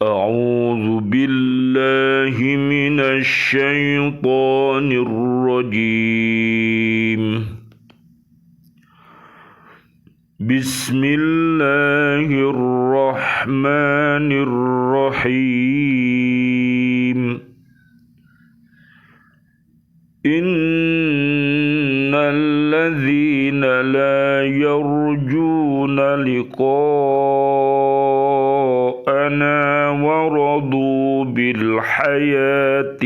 أعوذ بالله من الشيطان الرجيم. بسم الله الرحمن الرحيم. إن الذين لا يرجون لقاءنا ورضوا بالحياة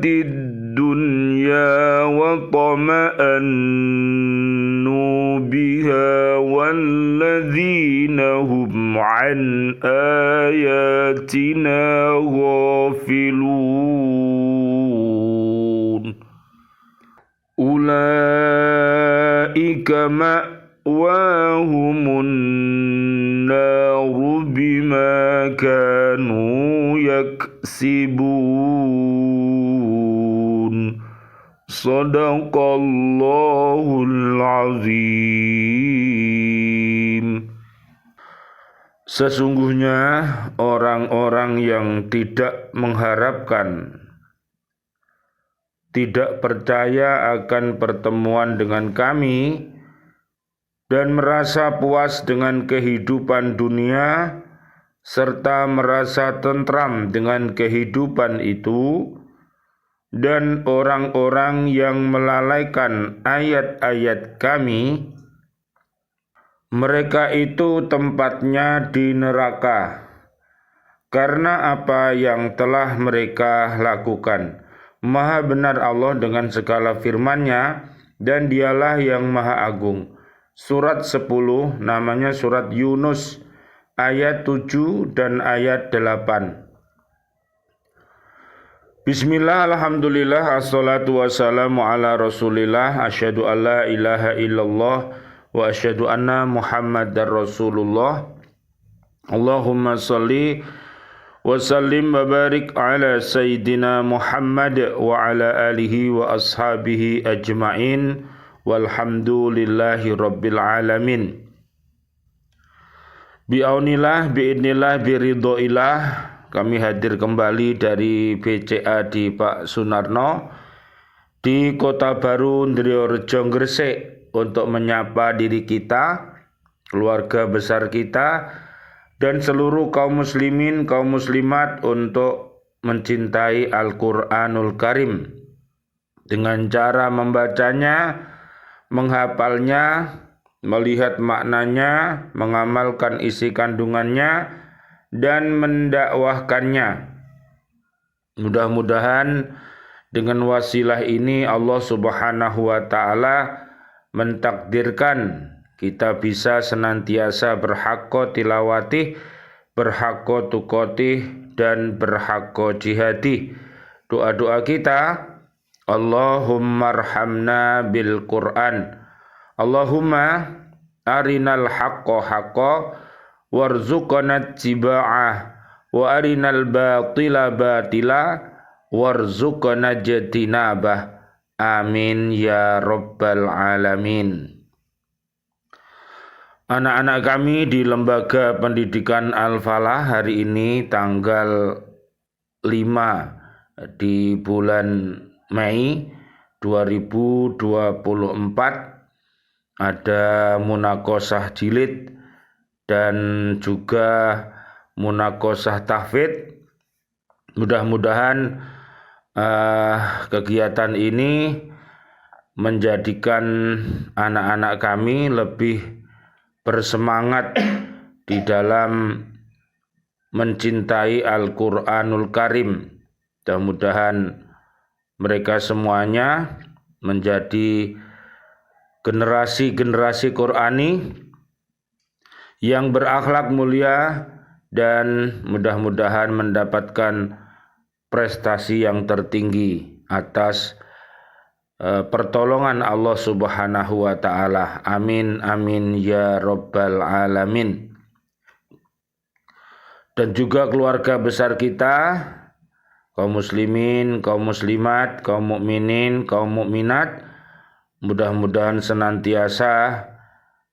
الدنيا وطمأنوا بها والذين هم عن آياتنا غافلون أولئك مأواهم النار بما كانوا يكسبون. Sadaqallahul azim. Sesungguhnya orang-orang yang tidak mengharapkan, tidak percaya akan pertemuan dengan kami, dan merasa puas dengan kehidupan dunia, serta merasa tentram dengan kehidupan itu, dan orang-orang yang melalaikan ayat-ayat kami, mereka itu tempatnya di neraka karena apa yang telah mereka lakukan. Maha benar Allah dengan segala firman-Nya, dan Dialah yang Maha Agung. Surat 10, namanya surat Yunus, ayat 7 dan ayat 8. Bismillah, alhamdulillah, assalatu wassalamu ala rasulillah, asyhadu an la ilaha illallah wa asyhadu anna muhammadar rasulullah. Allahumma salli wa sallim wa barik ala sayyidina Muhammad wa ala alihi wa ashabihi ajma'in walhamdulillahi rabbil alamin. Bi'aunillah, bi'idnillah, biridhoillah, kami hadir kembali dari BCA di Pak Sunarno di Kota Baru Ndriyorejo Gresik untuk menyapa diri kita, keluarga besar kita, dan seluruh kaum muslimin, kaum muslimat untuk mencintai Al-Quranul Karim dengan cara membacanya, menghafalnya, melihat maknanya, mengamalkan isi kandungannya, dan mendakwahkannya. Mudah-mudahan dengan wasilah ini Allah Subhanahu wa Ta'ala mentakdirkan kita bisa senantiasa berhaqqa tilawatih, berhaqqa tuqatih, dan berhaqqa jihadih. Doa-doa kita, Allahumma arhamna bil Qur'an, Allahumma arinal haqqa haqqa warzuqna tiba'ah wa arinal batila batila warzuqna jatinabah. Amin ya rabbal alamin. Anak-anak kami di Lembaga Pendidikan Al-Falah hari ini tanggal 5 di bulan Mei 2024 ada munakosah jilid dan juga munakosah tahfidz. Mudah-mudahan kegiatan ini menjadikan anak-anak kami lebih bersemangat di dalam mencintai Al-Quranul Karim. Mudah-mudahan mereka semuanya menjadi generasi-generasi Qurani yang berakhlak mulia dan mudah-mudahan mendapatkan prestasi yang tertinggi atas pertolongan Allah Subhanahu wa Ta'ala. Amin amin ya rabbal alamin. Dan juga keluarga besar kita, kaum muslimin, kaum muslimat, kaum mukminin, kaum mukminat, Mudah-mudahan senantiasa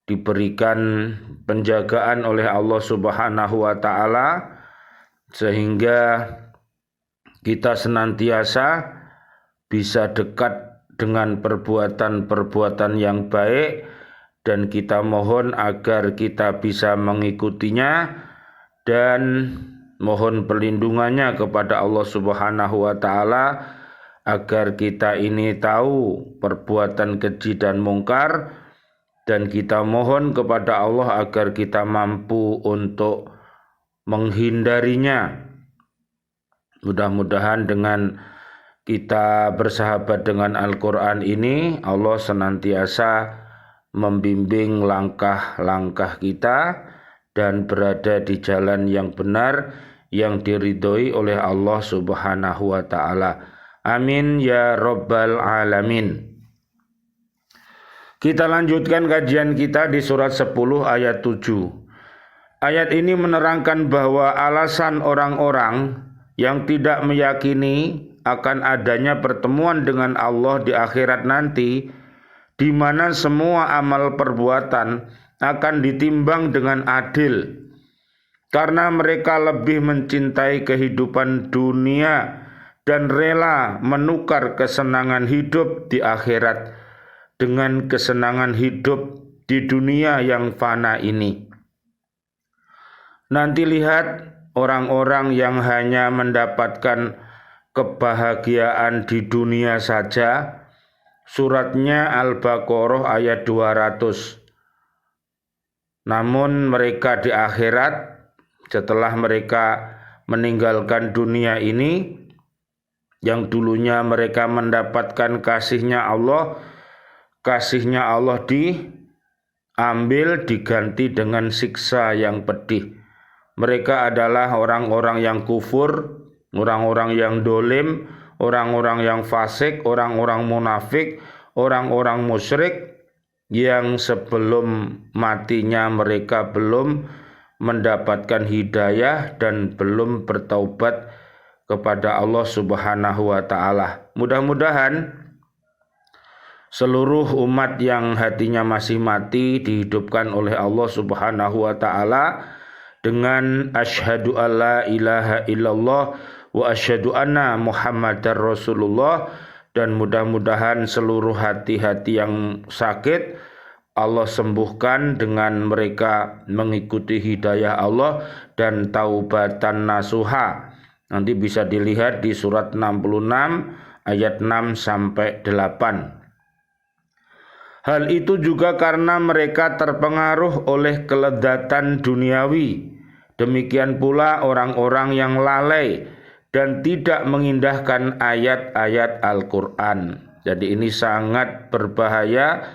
diberikan penjagaan oleh Allah Subhanahu wa taala sehingga kita senantiasa bisa dekat dengan perbuatan-perbuatan yang baik, dan kita mohon agar kita bisa mengikutinya dan mohon perlindungannya kepada Allah Subhanahu wa taala agar kita ini tahu perbuatan keji dan mungkar, dan kita mohon kepada Allah agar kita mampu untuk menghindarinya. Mudah-mudahan dengan kita bersahabat dengan Al-Quran ini, Allah senantiasa membimbing langkah-langkah kita dan berada di jalan yang benar yang diridhoi oleh Allah Subhanahu wa taala. Amin ya rabbal alamin. Kita lanjutkan kajian kita di surat 10 ayat 7. Ayat ini menerangkan bahwa alasan orang-orang yang tidak meyakini akan adanya pertemuan dengan Allah di akhirat nanti, di mana semua amal perbuatan akan ditimbang dengan adil, karena mereka lebih mencintai kehidupan dunia dan rela menukar kesenangan hidup di akhirat dengan kesenangan hidup di dunia yang fana ini. Nanti lihat orang-orang yang hanya mendapatkan kebahagiaan di dunia saja. Suratnya Al-Baqarah ayat 200. Namun mereka di akhirat, setelah mereka meninggalkan dunia ini, yang dulunya mereka mendapatkan kasihnya Allah diambil diganti dengan siksa yang pedih. Mereka adalah orang-orang yang kufur, orang-orang yang dolim, orang-orang yang fasik, orang-orang munafik, orang-orang musyrik yang sebelum matinya mereka belum mendapatkan hidayah dan belum bertaubat kepada Allah Subhanahu wa taala. Mudah-mudahan seluruh umat yang hatinya masih mati dihidupkan oleh Allah Subhanahu wa taala dengan asyhadu alla ilaha illallah wa asyhadu anna Muhammadar Rasulullah, dan mudah-mudahan seluruh hati-hati yang sakit Allah sembuhkan dengan mereka mengikuti hidayah Allah dan taubatan nasuha. Nanti bisa dilihat di surat 66 ayat 6 sampai 8. Hal itu juga karena mereka terpengaruh oleh kelezatan duniawi. Demikian pula orang-orang yang lalai dan tidak mengindahkan ayat-ayat Al-Quran. Jadi ini sangat berbahaya,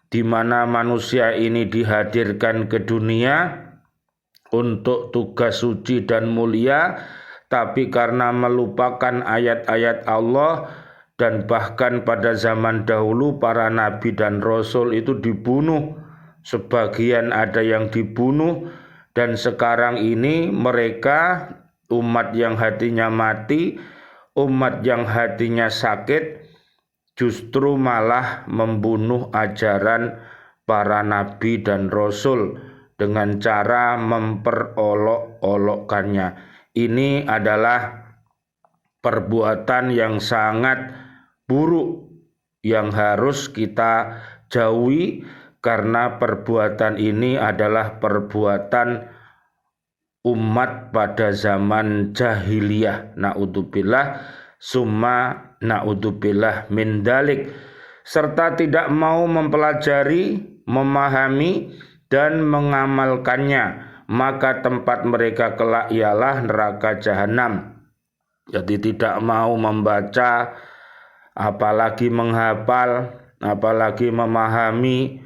di mana manusia ini dihadirkan ke dunia untuk tugas suci dan mulia, tapi karena melupakan ayat-ayat Allah, dan bahkan pada zaman dahulu para nabi dan rasul itu dibunuh, sebagian ada yang dibunuh, dan sekarang ini mereka umat yang hatinya mati, umat yang hatinya sakit, justru malah membunuh ajaran para nabi dan rasul dengan cara memperolok-olokkannya. Ini adalah perbuatan yang sangat buruk yang harus kita jauhi, karena perbuatan ini adalah perbuatan umat pada zaman jahiliyah. Naudzubillah summa naudzubillah min dalik, serta tidak mau mempelajari, memahami dan mengamalkannya, maka tempat mereka kelak ialah neraka jahanam. Jadi tidak mau membaca, apalagi menghafal, apalagi memahami,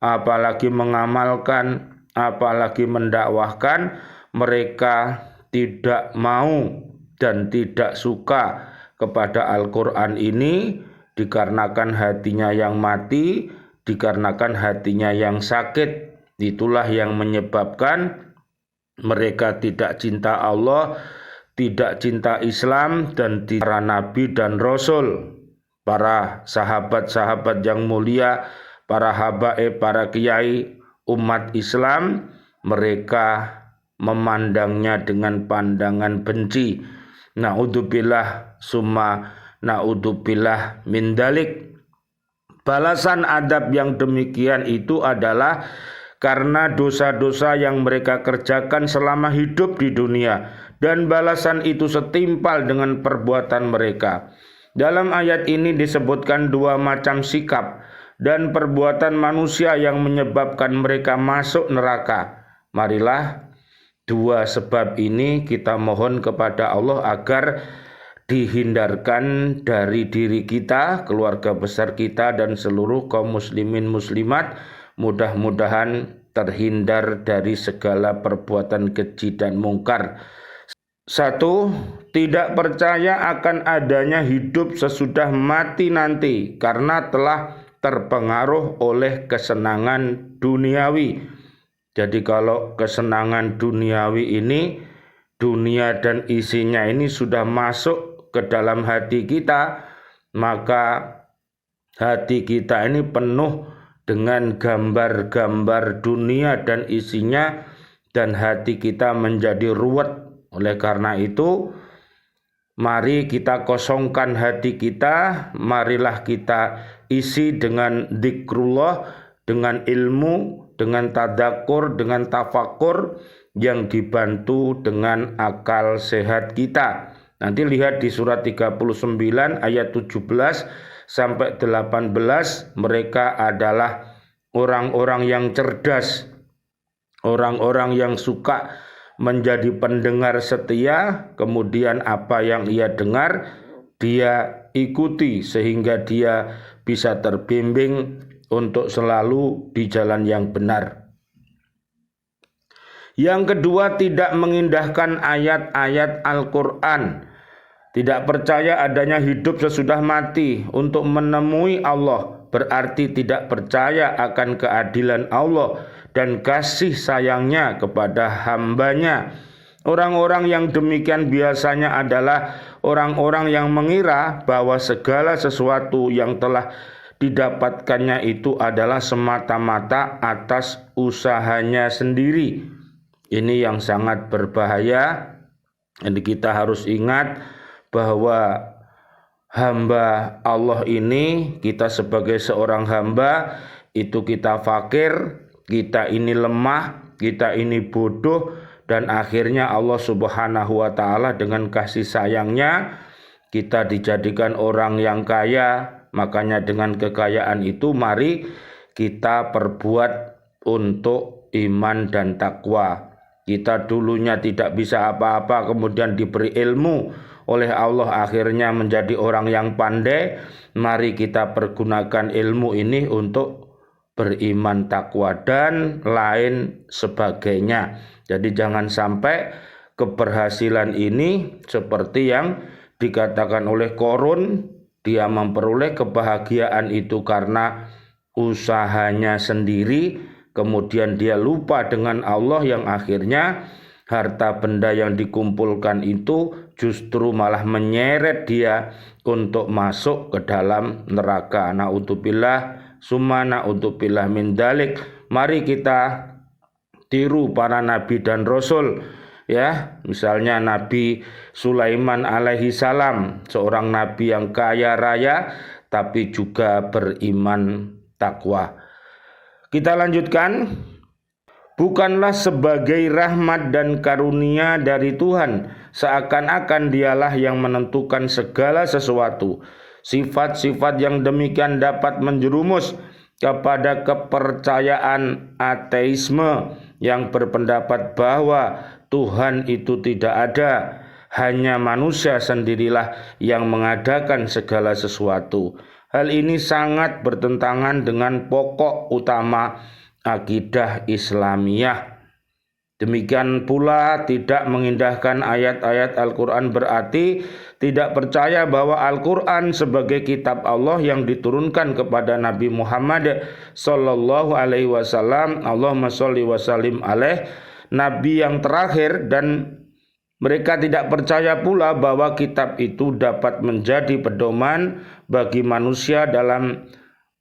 apalagi mengamalkan, apalagi mendakwahkan. Mereka tidak mau dan tidak suka kepada Al-Quran ini, dikarenakan hatinya yang mati, dikarenakan hatinya yang sakit. Itulah yang menyebabkan mereka tidak cinta Allah, tidak cinta Islam, dan para nabi dan rasul. para sahabat-sahabat yang mulia, para habaib, para kiai umat Islam, mereka memandangnya dengan pandangan benci. Na'udzubillah summa na'udzubillah min dalik. Balasan adab yang demikian itu adalah karena dosa-dosa yang mereka kerjakan selama hidup di dunia, dan balasan itu setimpal dengan perbuatan mereka. Dalam ayat ini disebutkan dua macam sikap dan perbuatan manusia yang menyebabkan mereka masuk neraka. Marilah dua sebab ini kita mohon kepada Allah agar dihindarkan dari diri kita, keluarga besar kita, dan seluruh kaum muslimin muslimat. Mudah-mudahan terhindar dari segala perbuatan keji dan mungkar. 1. Tidak percaya akan adanya hidup sesudah mati nanti karena telah terpengaruh oleh kesenangan duniawi. Jadi kalau kesenangan duniawi ini, dunia dan isinya ini sudah masuk ke dalam hati kita, maka hati kita ini penuh dengan gambar-gambar dunia dan isinya, dan hati kita menjadi ruwet. Oleh karena itu, mari kita kosongkan hati kita, marilah kita isi dengan zikrullah, dengan ilmu, dengan tadakur, dengan tafakur yang dibantu dengan akal sehat kita. Nanti lihat di surat 39 ayat 17 sampai 18, mereka adalah orang-orang yang cerdas, orang-orang yang suka menjadi pendengar setia, kemudian apa yang ia dengar dia ikuti sehingga dia bisa terbimbing untuk selalu di jalan yang benar. Yang kedua, tidak mengindahkan ayat-ayat Al-Quran. Tidak percaya adanya hidup sesudah mati untuk menemui Allah, berarti tidak percaya akan keadilan Allah dan kasih sayangnya kepada hambanya. Orang-orang yang demikian biasanya adalah orang-orang yang mengira bahwa segala sesuatu yang telah didapatkannya itu adalah semata-mata atas usahanya sendiri. Ini yang sangat berbahaya. Jadi kita harus ingat bahwa hamba Allah ini, kita sebagai seorang hamba itu kita fakir, kita ini lemah, kita ini bodoh, dan akhirnya Allah Subhanahu wa Ta'ala dengan kasih sayangnya kita dijadikan orang yang kaya. Makanya dengan kekayaan itu mari kita perbuat untuk iman dan takwa. Kita dulunya tidak bisa apa-apa, kemudian diberi ilmu oleh Allah, akhirnya menjadi orang yang pandai. Mari kita pergunakan ilmu ini untuk beriman, takwa, dan lain sebagainya. Jadi jangan sampai keberhasilan ini seperti yang dikatakan oleh Qarun, dia memperoleh kebahagiaan itu karena usahanya sendiri, kemudian dia lupa dengan Allah, yang akhirnya harta benda yang dikumpulkan itu justru malah menyeret dia untuk masuk ke dalam neraka. Na'udzubillah summa na'udzubillah min dalik. Mari kita tiru para nabi dan rasul, ya. Misalnya Nabi Sulaiman alaihi salam, seorang nabi yang kaya raya tapi juga beriman takwa. Kita lanjutkan. Bukanlah sebagai rahmat dan karunia dari Tuhan, seakan-akan dialah yang menentukan segala sesuatu. Sifat-sifat yang demikian dapat menjerumus kepada kepercayaan ateisme yang berpendapat bahwa Tuhan itu tidak ada, hanya manusia sendirilah yang mengadakan segala sesuatu. Hal ini sangat bertentangan dengan pokok utama akidah Islamiyah. Demikian pula tidak mengindahkan ayat-ayat Al-Quran berarti tidak percaya bahwa Al-Quran sebagai kitab Allah yang diturunkan kepada Nabi Muhammad Sallallahu Alaihi Wasallam, Allahumma sholli wa sallim alaih, Nabi yang terakhir dan Mereka tidak percaya pula bahwa kitab itu dapat menjadi pedoman bagi manusia dalam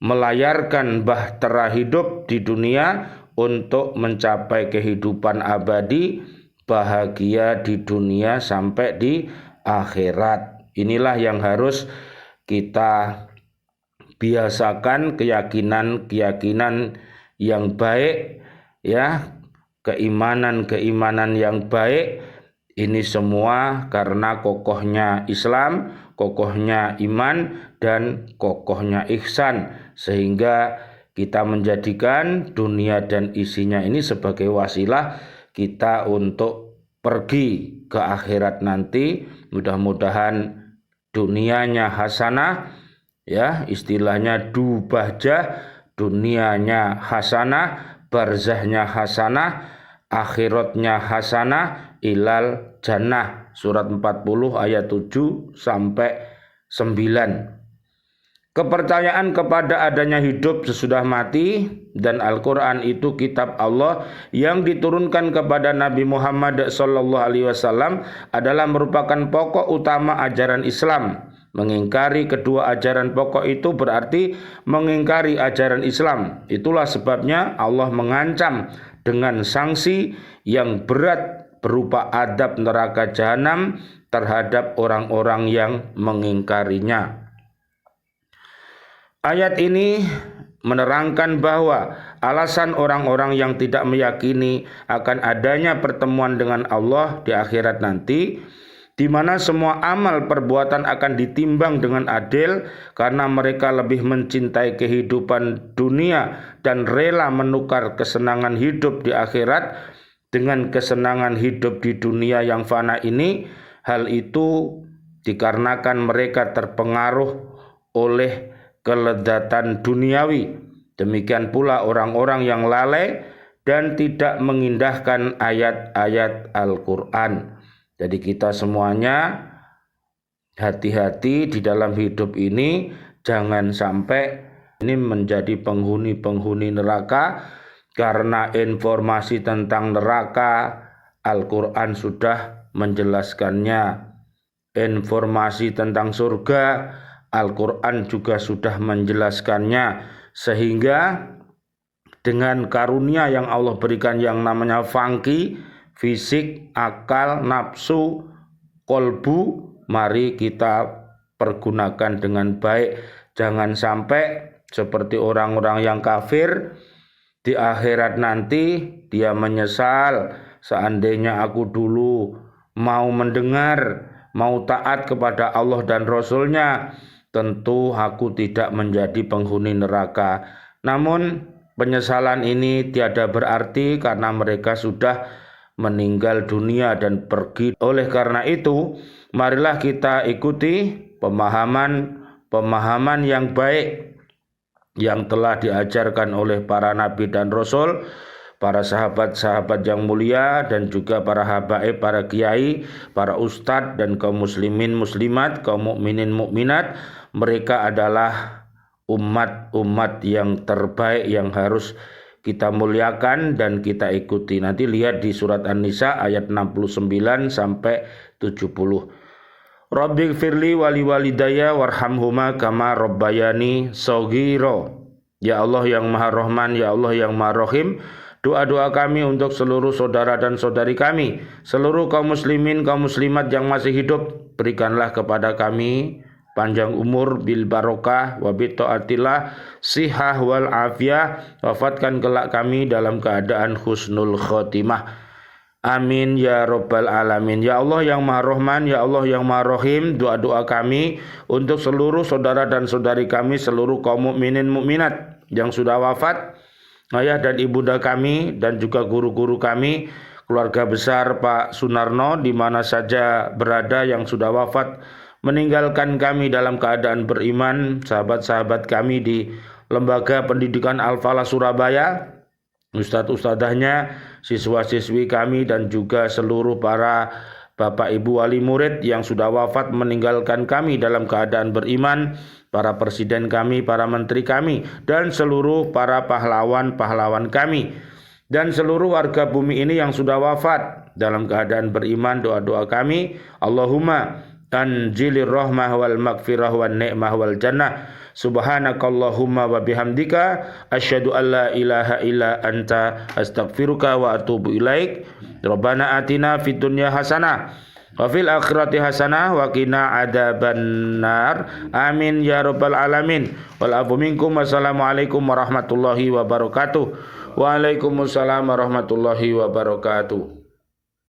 melayarkan bahtera hidup di dunia untuk mencapai kehidupan abadi, bahagia di dunia sampai di akhirat. Inilah yang harus kita biasakan, keyakinan yang baik, ya, keimanan yang baik. Ini semua karena kokohnya Islam, kokohnya iman, dan kokohnya ihsan, sehingga kita menjadikan dunia dan isinya ini sebagai wasilah kita untuk pergi ke akhirat nanti. Mudah-mudahan dunianya hasanah, ya, istilahnya dubahjah, dunianya hasanah, barzahnya hasanah, akhiratnya hasanah, ilal jannah. Surat 40 ayat 7 sampai 9. Kepercayaan kepada adanya hidup sesudah mati dan Al-Quran itu kitab Allah yang diturunkan kepada Nabi Muhammad SAW adalah merupakan pokok utama ajaran Islam. Mengingkari kedua ajaran pokok itu berarti mengingkari ajaran Islam. Itulah sebabnya Allah mengancam dengan sanksi yang berat berupa adab neraka jahanam terhadap orang-orang yang mengingkarinya. Ayat ini menerangkan bahwa alasan orang-orang yang tidak meyakini akan adanya pertemuan dengan Allah di akhirat nanti, di mana semua amal perbuatan akan ditimbang dengan adil karena mereka lebih mencintai kehidupan dunia dan rela menukar kesenangan hidup di akhirat dengan kesenangan hidup di dunia yang fana ini. Hal itu dikarenakan mereka terpengaruh oleh keledatan duniawi. Demikian pula orang-orang yang lalai dan tidak mengindahkan ayat-ayat Al-Quran. Jadi kita semuanya hati-hati di dalam hidup ini, jangan sampai ini menjadi penghuni-penghuni neraka. Karena informasi tentang neraka Al-Quran sudah menjelaskannya. Informasi tentang surga Al-Quran juga sudah menjelaskannya, sehingga dengan karunia yang Allah berikan yang namanya fangki, fisik, akal, nafsu, kolbu, mari kita pergunakan dengan baik. Jangan sampai seperti orang-orang yang kafir, di akhirat nanti dia menyesal, seandainya aku dulu mau mendengar, mau taat kepada Allah dan Rasul-Nya, tentu aku tidak menjadi penghuni neraka. Namun penyesalan ini tiada berarti karena mereka sudah meninggal dunia dan pergi. Oleh karena itu, marilah kita ikuti pemahaman yang baik yang telah diajarkan oleh para nabi dan rasul, para sahabat-sahabat yang mulia, dan juga para habaib, para kiai, para ustadz, dan kaum muslimin muslimat, kaum mukminin mukminat. Mereka adalah umat-umat yang terbaik yang harus kita muliakan dan kita ikuti. Nanti lihat di surat An-Nisa ayat 69 sampai 70. Rabbighfirli wali walidayya warhamhuma kama rabbayani shaghira. Ya Allah yang Maha Rahman, ya Allah yang Maha Rahim, doa-doa kami untuk seluruh saudara dan saudari kami, seluruh kaum muslimin, kaum muslimat yang masih hidup, berikanlah kepada kami panjang umur bil barokah wa bi taatillah, sihah wal afiyah, wafatkan kelak kami dalam keadaan husnul khotimah. Amin ya rabbal alamin. Ya Allah yang Maha Rahman, ya Allah yang Maha Rahim, doa-doa kami untuk seluruh saudara dan saudari kami, seluruh kaum mukminin mukminat yang sudah wafat, ayah dan ibunda kami, dan juga guru-guru kami, keluarga besar Pak Sunarno di mana saja berada yang sudah wafat, meninggalkan kami dalam keadaan beriman, sahabat-sahabat kami di Lembaga Pendidikan Al-Falah Surabaya, ustadz-ustadzahnya, siswa-siswi kami, dan juga seluruh para bapak ibu wali murid yang sudah wafat meninggalkan kami dalam keadaan beriman, para presiden kami, para menteri kami, dan seluruh para pahlawan-pahlawan kami dan seluruh warga bumi ini yang sudah wafat dalam keadaan beriman. Doa-doa kami, Allahumma anjilir rahmah wal maghfirah wan ni'mah wal jannah. Subhanakallahumma wa bihamdika asyhadu an la ilaha illa anta astaghfiruka wa atubu ilaik. Rabbana atina fid dunya hasanah wa fil akhirati hasanah wa qina adzabannar. Amin ya rabbal alamin. Wal afu minkum. Wassalamualaikum warahmatullahi wabarakatuh. Waalaikumsalam warahmatullahi wabarakatuh.